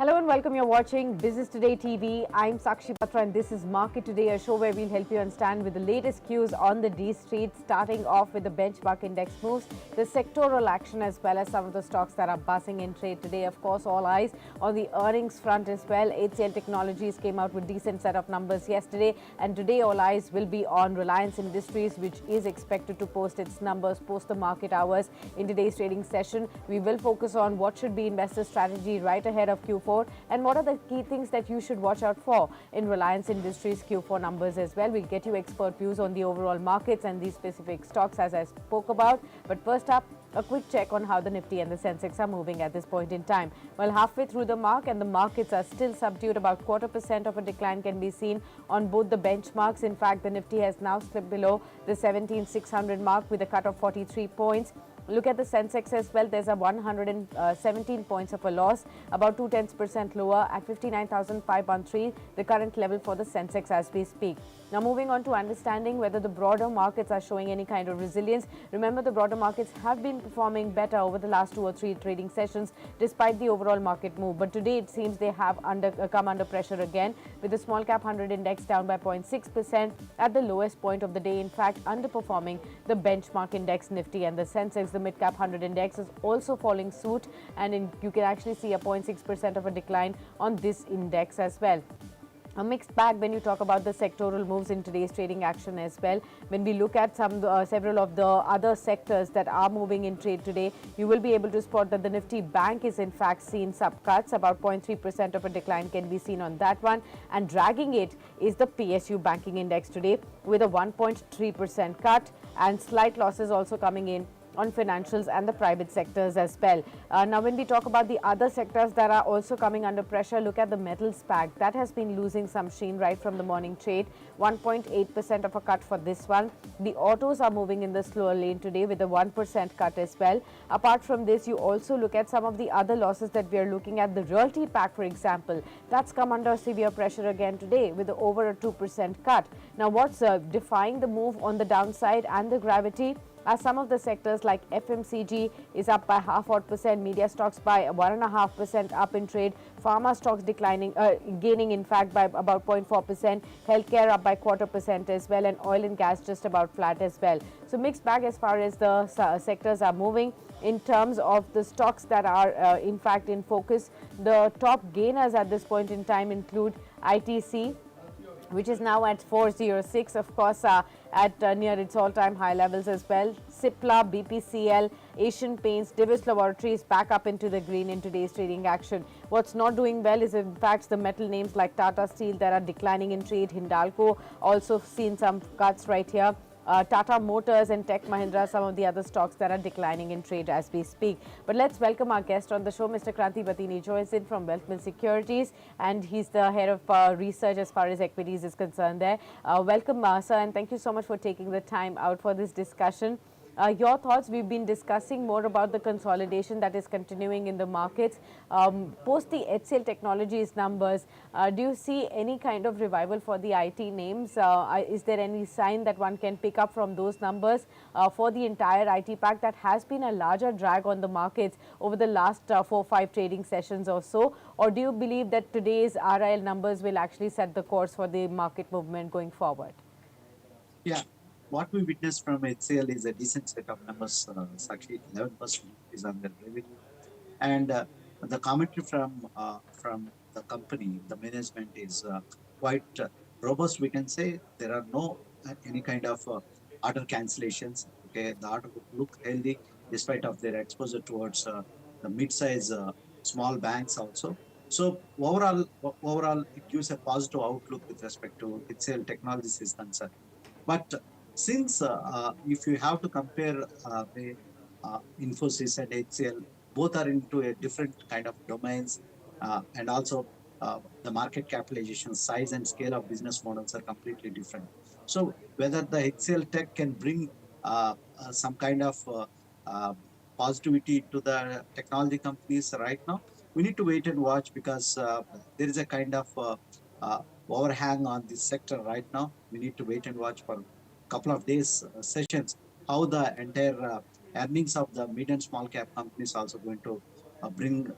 Hello and welcome. You're watching Business Today TV. I'm Sakshi Batra and this is Market Today, a show where we'll help you understand with the latest cues on the D Street, starting off with the benchmark index moves, the sectoral action as well as some of the stocks that are buzzing in trade today. Of course, all eyes on the earnings front as well. HCL Technologies came out with decent set of numbers yesterday, and today all eyes will be on Reliance Industries, which is expected to post its numbers post the market hours in today's trading session. We will focus on what should be investor strategy right ahead of Q4 and what are the key things that you should watch out for in Reliance Industries Q4 numbers as well. We'll get you expert views on the overall markets and these specific stocks as I spoke about. But first up, a quick check on how the Nifty and the Sensex are moving at this point in time. Well, halfway through the mark and the markets are still subdued. About 0.25% of a decline can be seen on both the benchmarks. In fact, the Nifty has now slipped below the 17,600 mark with a cut of 43 points. Look at the Sensex as well. There's a 117 points of a loss, about 0.2% lower at 59,513, the current level for the Sensex as we speak. Now moving on to understanding whether the broader markets are showing any kind of resilience. Remember, the broader markets have been performing better over the last 2 or 3 trading sessions despite the overall market move. But today it seems they have come under pressure again, with the small cap 100 index down by 0.6% at the lowest point of the day. In fact, underperforming the benchmark index Nifty and the Sensex. The mid cap 100 index is also following suit, and you can actually see a 0.6% of a decline on this index as well. A mixed bag when you talk about the sectoral moves in today's trading action as well. When we look at several of the other sectors that are moving in trade today, you will be able to spot that the Nifty Bank is in fact seeing subcuts. About 0.3% of a decline can be seen on that one, and dragging it is the PSU banking index today with a 1.3% cut, and slight losses also coming in on financials and the private sectors as well. Now when we talk about the other sectors that are also coming under pressure, look at the metals pack. That has been losing some sheen right from the morning trade, 1.8% of a cut for this one. The autos are moving in the slower lane today with a 1% cut as well. Apart from this, you also look at some of the other losses that we are looking at. The realty pack, for example, that's come under severe pressure again today with over a 2% cut. Now what's defying the move on the downside and the gravity as some of the sectors like FMCG is up by 0.5%, media stocks by 1.5% up in trade, pharma stocks declining, gaining in fact by about 0.4%, healthcare up by 0.25% as well, and oil and gas just about flat as well. So mixed bag as far as the sectors are moving. In terms of the stocks that are in fact in focus, the top gainers at this point in time include ITC, which is now at 406, of course, at near its all-time high levels as well. Cipla, BPCL, Asian Paints, Divis Laboratories back up into the green in today's trading action. What's not doing well is in fact the metal names like Tata Steel that are declining in trade. Hindalco also seen some cuts right here. Tata Motors and Tech Mahindra, some of the other stocks that are declining in trade as we speak. But let's welcome our guest on the show. Mr. Kranthi Bathini joins in from WealthMills Securities, and he's the head of research as far as equities is concerned there. Welcome, sir, and thank you so much for taking the time out for this discussion. Your thoughts? We've been discussing more about the consolidation that is continuing in the markets. Post the HCL Technologies numbers, do you see any kind of revival for the IT names? Is there any sign that one can pick up from those numbers for the entire IT pack that has been a larger drag on the markets over the last 4 or 5 trading sessions or so? Or do you believe that today's RIL numbers will actually set the course for the market movement going forward? Yeah, what we witnessed from HCL is a decent set of numbers. Sakshi, 11% is on the revenue, and the commentary from the company, the management is quite robust. We can say there are no any kind of order cancellations. Okay, the order book look healthy despite of their exposure towards the mid-size small banks also. So overall, it gives a positive outlook with respect to HCL Technologies is concerned. But since if you have to compare the Infosys and HCL, both are into a different kind of domains, and also the market capitalization, size and scale of business models are completely different. So whether the HCL Tech can bring some kind of uh, positivity to the technology companies right now, we need to wait and watch, because there is a kind of uh, overhang on this sector right now. We need to wait and watch for a couple of days sessions how the entire earnings of the mid and small cap companies also going to bring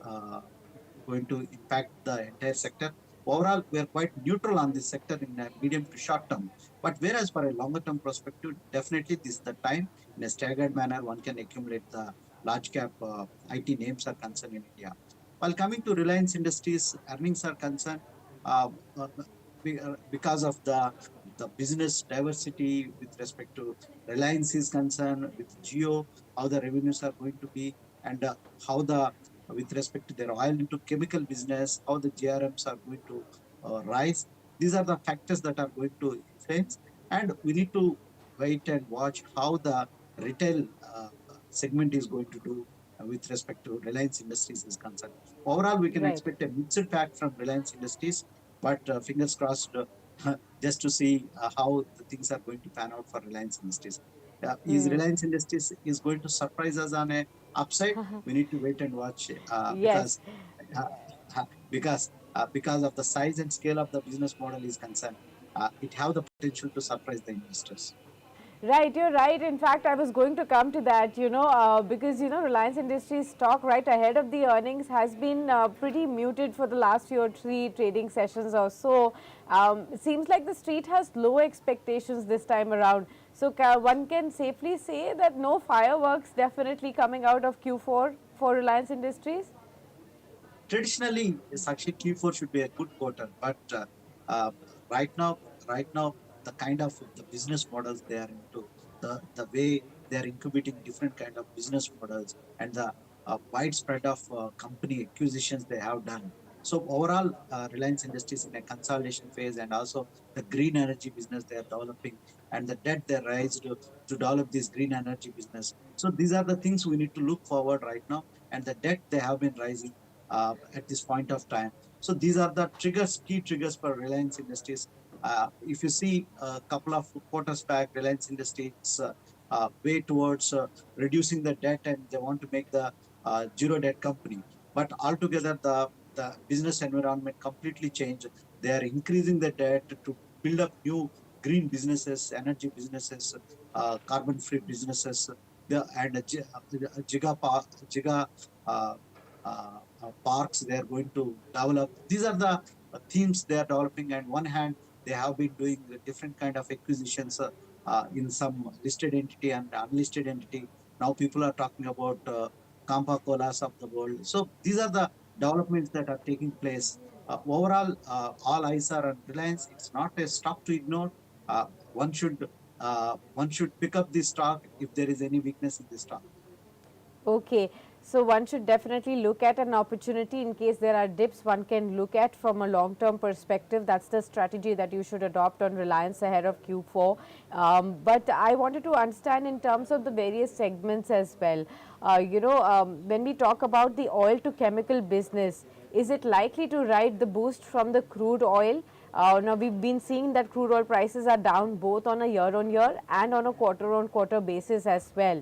going to impact the entire sector. Overall, we are quite neutral on this sector in a medium to short term. But whereas for a longer term perspective, definitely this is the time in a staggered manner one can accumulate the large cap IT names are concerned in India. While coming to Reliance Industries, earnings are concerned uh, uh, because of the business diversity with respect to Reliance is concerned, with Geo, how the revenues are going to be, and how the with respect to their oil into chemical business, how the GRMs are going to rise. These are the factors that are going to influence, and we need to wait and watch how the retail segment is going to do with respect to Reliance Industries is concerned. Overall, we can Right. expect a mixed pack from Reliance Industries, but fingers crossed just to see how the things are going to pan out for Reliance Industries. Is Hmm. Reliance Industries is going to surprise us on a upside? We need to wait and watch Yes. uh, uh, because of the size and scale of the business model is concerned. It have the potential to surprise the investors. Right, you're right. In fact, I was going to come to that, because, Reliance Industries stock right ahead of the earnings has been pretty muted for the last 2 or 3 trading sessions or so. It seems like the street has low expectations this time around. So, one can safely say that no fireworks definitely coming out of Q4 for Reliance Industries. Traditionally, Sakshi Q4 should be a good quarter, but uh, right now, right now, the kind of the business models they are into, the way they are incubating different kind of business models, and the widespread of company acquisitions they have done. So overall, Reliance Industries in a consolidation phase, and also the green energy business they are developing, and the debt they raised to develop this green energy business. So these are the things we need to look forward right now, and the debt they have been rising at this point of time. So these are the triggers, key triggers for Reliance Industries. If you see a couple of quarters back, Reliance Industries way towards reducing the debt, and they want to make the zero debt company. But altogether, the business environment completely changed. They are increasing the debt to build up new green businesses, energy businesses, carbon-free businesses, and giga uh, parks they are going to develop. These are the themes they are developing. And one hand, they have been doing different kind of acquisitions in some listed entity and unlisted entity. Now people are talking about Campa Colas of the world. So these are the developments that are taking place. Overall, all eyes are on Reliance. It's not a stock to ignore. Uh, one should one should pick up this stock if there is any weakness in this stock. Okay, so one should definitely look at an opportunity in case there are dips one can look at from a long term perspective. That's the strategy that you should adopt on Reliance ahead of Q4. But I wanted to understand in terms of the various segments as well. When we talk about the oil to chemical business, is it likely to ride the boost from the crude oil? Now, we've been seeing that crude oil prices are down both on a year on year and on a quarter on quarter basis as well.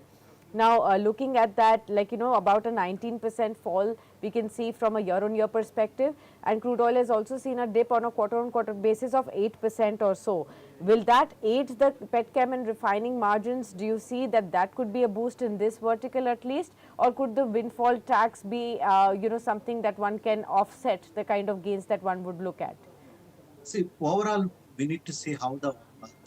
Now, looking at that, about a 19% fall we can see from a year-on-year perspective, and crude oil has also seen a dip on a quarter-on-quarter basis of 8% or so. Will that aid the petchem and refining margins? Do you see that that could be a boost in this vertical at least, or could the windfall tax be, something that one can offset the kind of gains that one would look at? See, overall, we need to see how the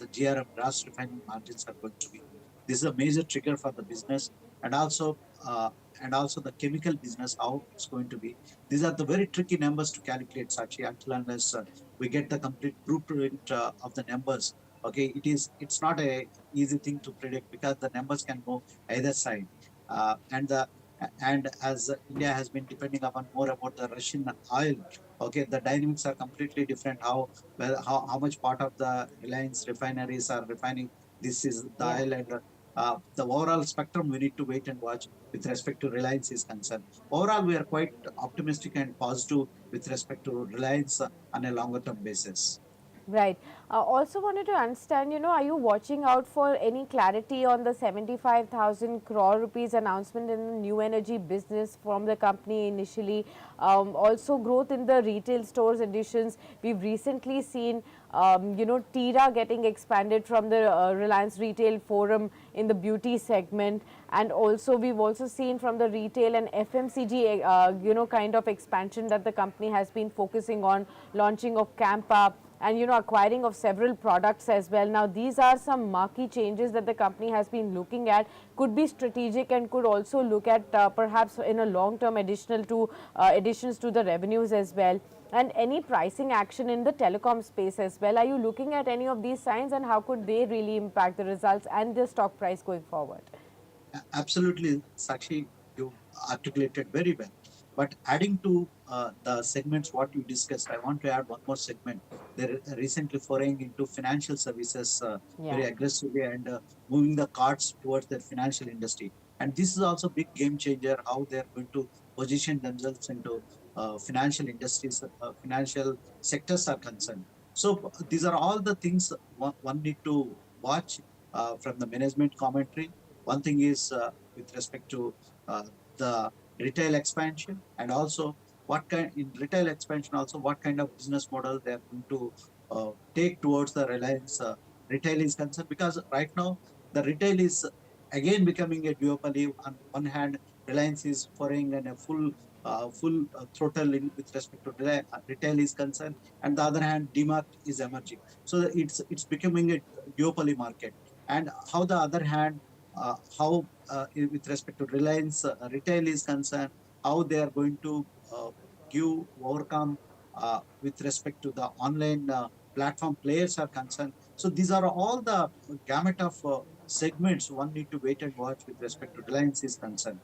GRM gross refining margins are going to be. This is a major trigger for the business, and also uh, the chemical business, how it's going to be. These are the very tricky numbers to calculate, Sakshi, until unless we get the complete blueprint of the numbers. Okay, it's not a easy thing to predict because the numbers can go either side, and as India has been depending upon more about the Russian oil. Okay, the dynamics are completely different. How much part of the Reliance refineries are refining this is the Yeah. oil, and the overall spectrum we need to wait and watch with respect to Reliance is concerned. Overall, we are quite optimistic and positive with respect to Reliance on a longer term basis. Right. Also wanted to understand, are you watching out for any clarity on the 75,000 crore rupees announcement in the new energy business from the company initially? Also growth in the retail stores additions. We've recently seen, Tira getting expanded from the Reliance Retail Forum in the beauty segment. And also we've also seen from the retail and FMCG, kind of expansion that the company has been focusing on, launching of Campa and acquiring of several products as well. Now these are some marquee changes that the company has been looking at, could be strategic and could also look at perhaps in a long term additions to the revenues as well, and any pricing action in the telecom space as well. Are you looking at any of these signs, and how could they really impact the results and the stock price going forward? Absolutely, Sakshi, you articulated very well. But adding to the segments what you discussed, I want to add one more segment. They're recently foraying into financial services Yeah. very aggressively and moving the cards towards their financial industry. And this is also a big game changer how they're going to position themselves into financial industries, financial sectors are concerned. So these are all the things one need to watch from the management commentary. One thing is with respect to uh, the retail expansion, and also what kind in retail expansion, also what kind of business model they are going to take towards the Reliance retail is concerned. Because right now the retail is again becoming a duopoly. On one hand, Reliance is foraying in a full throttle with respect to retail is concerned, and the other hand, DMart is emerging. So it's becoming a duopoly market. And how the other hand, how with respect to Reliance retail is concerned, how they are going to give overcome with respect to the online platform players are concerned. So these are all the gamut of segments one need to wait and watch with respect to Reliance is concerned.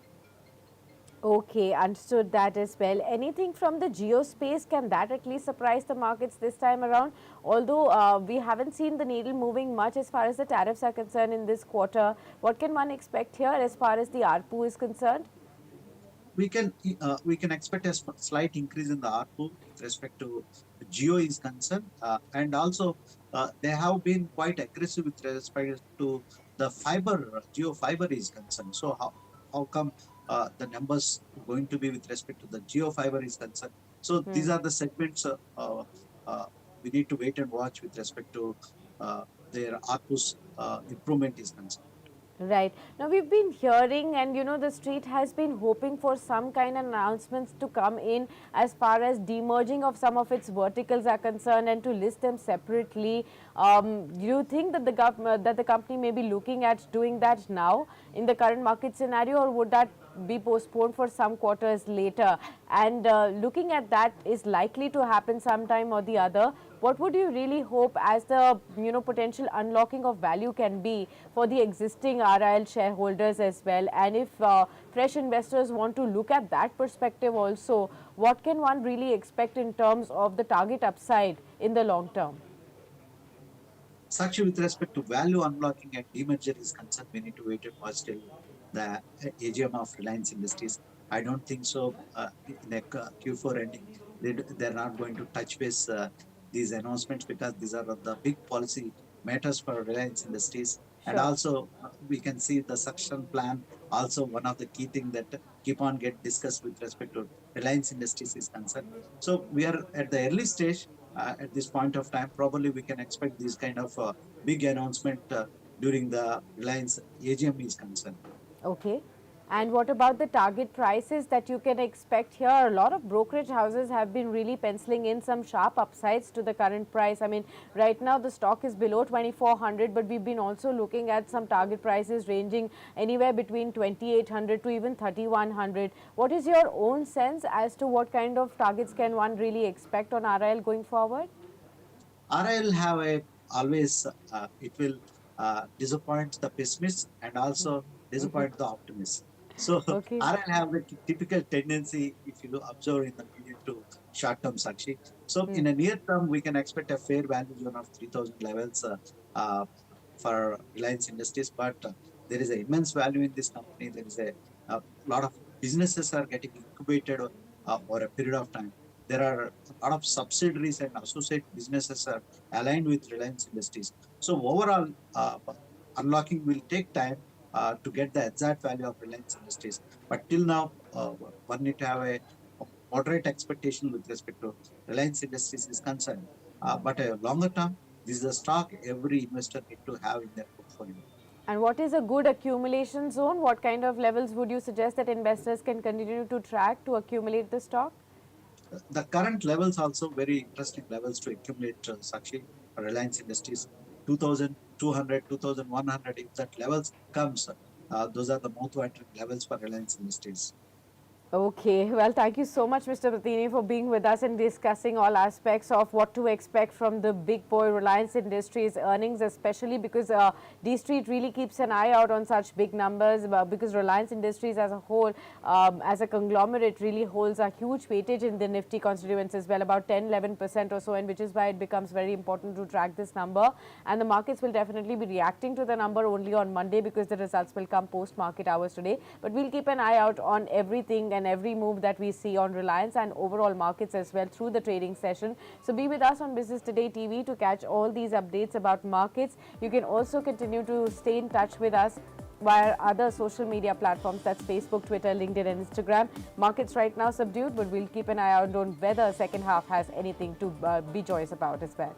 Okay, understood that as well. Anything from the geo space, can that at least surprise the markets this time around? Although we haven't seen the needle moving much as far as the tariffs are concerned in this quarter, what can one expect here as far as the ARPU is concerned? We can expect a slight increase in the ARPU with respect to Geo is concerned, and also they have been quite aggressive with respect to the fiber. Geo fiber is concerned. So how come the numbers going to be with respect to the Geo fiber is concerned? So these are the segments uh, we need to wait and watch with respect to their ARPU's improvement is concerned. Right. Now we've been hearing, and the street has been hoping for some kind of announcements to come in as far as demerging of some of its verticals are concerned and to list them separately. Do you think that that the company may be looking at doing that now in the current market scenario, or would that be postponed for some quarters later? And looking at that is likely to happen sometime or the other. What would you really hope as the potential unlocking of value can be for the existing RIL shareholders as well? And if fresh investors want to look at that perspective also, what can one really expect in terms of the target upside in the long term? Sakshi, with respect to value unlocking and demerger is concerned, we need to wait and watch till the AGM of Reliance Industries. I don't think so. In a Q4 ending, they're not going to touch base these announcements, because these are the big policy matters for Reliance Industries. And Sure. also, we can see the succession plan. Also, one of the key things that keep on get discussed with respect to Reliance Industries is concerned. So we are at the early stage at this point of time. Probably we can expect this kind of big announcement during the Reliance AGM is concerned. Okay. And what about the target prices that you can expect here? A lot of brokerage houses have been really penciling in some sharp upsides to the current price. I mean, right now the stock is below 2400, but we've been also looking at some target prices ranging anywhere between 2800 to even 3100. What is your own sense as to what kind of targets can one really expect on RIL going forward? RIL have a always it will disappoint the pessimists and also disappoint the optimists. So Okay. RIL have the typical tendency, if you observe in the medium to short term, Sakshi. So in a near term, we can expect a fair value zone of 3000 levels uh, for Reliance Industries, but there is an immense value in this company. There is a lot of businesses are getting incubated over a period of time. there are a lot of subsidiaries and associate businesses are aligned with Reliance Industries. So overall, unlocking will take time to get the exact value of Reliance Industries. But till now, one need to have a moderate expectation with respect to Reliance Industries is concerned. But a longer term, this is a stock every investor need to have in their portfolio. And what is a good accumulation zone? What kind of levels would you suggest that investors can continue to track to accumulate the stock? The current levels also very interesting levels to accumulate, Sakshi. Reliance Industries 2200, 2100. If that levels comes, those are the mouth-watering levels for Reliance Industries. Okay, well, thank you so much, Mr. Bathini, for being with us and discussing all aspects of what to expect from the big boy Reliance Industries earnings, especially because D Street really keeps an eye out on such big numbers because Reliance Industries as a whole, as a conglomerate, really holds a huge weightage in the Nifty constituents as well, about 10-11% or so, and which is why it becomes very important to track this number. And the markets will definitely be reacting to the number only on Monday because the results will come post-market hours today. But we'll keep an eye out on everything and every move that we see on Reliance and overall markets as well through the trading session. So be with us on Business Today TV to catch all these updates about markets. You can also continue to stay in touch with us via other social media platforms, that's Facebook, Twitter, LinkedIn and Instagram. Markets right now subdued, but we'll keep an eye out on whether second half has anything to be joyous about as well.